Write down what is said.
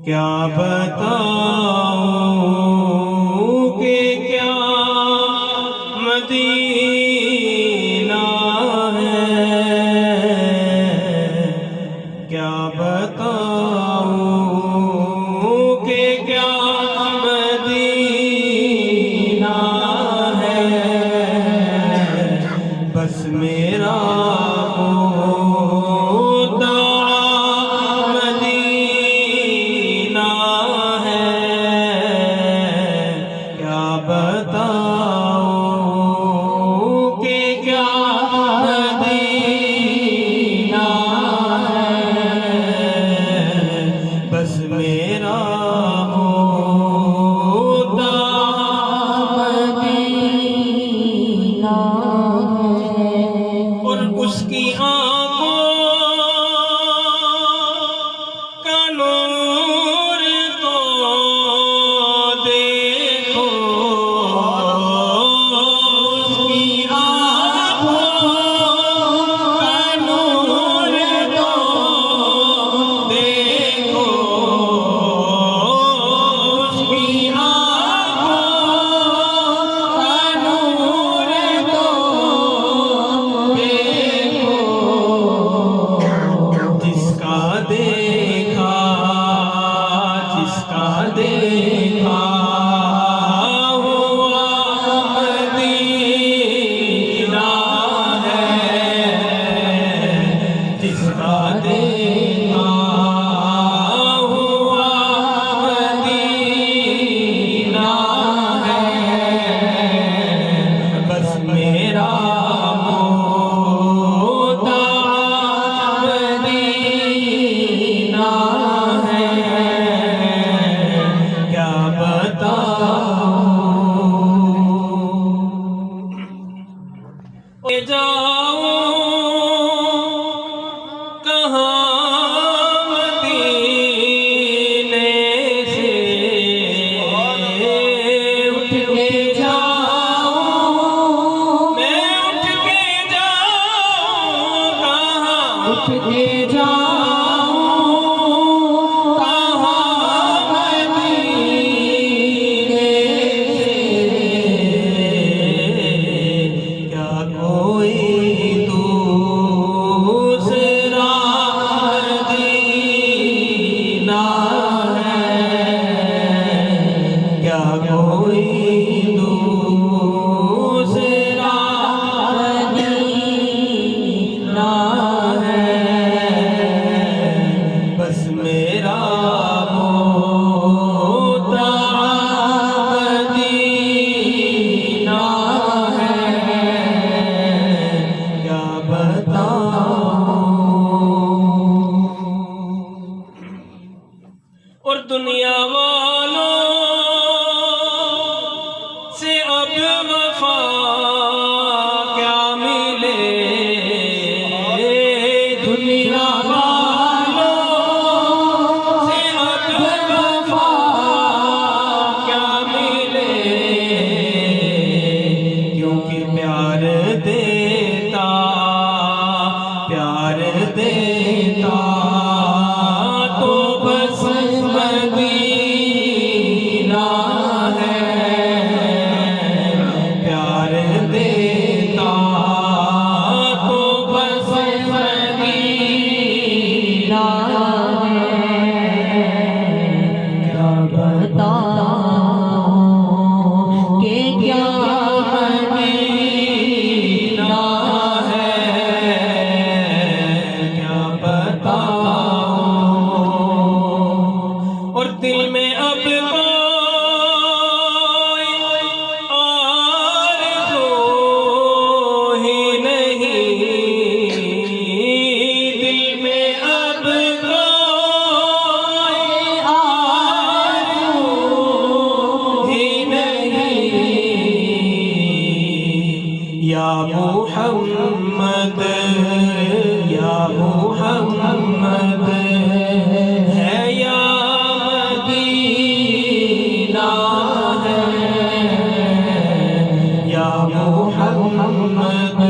क्या बताऊं कि क्या मदीना है, क्या बताऊं कि क्या मदीना है। बस मेरा और उसकी आँखों का नूर तो देखो, उसकी आँखों का नूर तो देखो, उसकी देखा हुआ मदीना है, जिसका देखा हुआ मदीना है। बस मेरा मदीना है, उठ के जाऊं कहाँ मदीने से, क्या कोई दूसरा मदीना है, क्या कोई दूसरा मदीना है। बस मेरा मदीना है, क्या बताऊं। और दुनिया वालों से अब वफा क्या मिले, दुनिया प्यार देता तो बस मदीना है, प्यार देता तो बस मदीना है। क्या बताऊं कि क्या मदीना है, और दिल में अब कोई आरज़ू ही नहीं, दिल में अब कोई आरज़ू ही नहीं। या मुहम्मद, या मुहम्मद है, या मदीना है, या मुहम्मद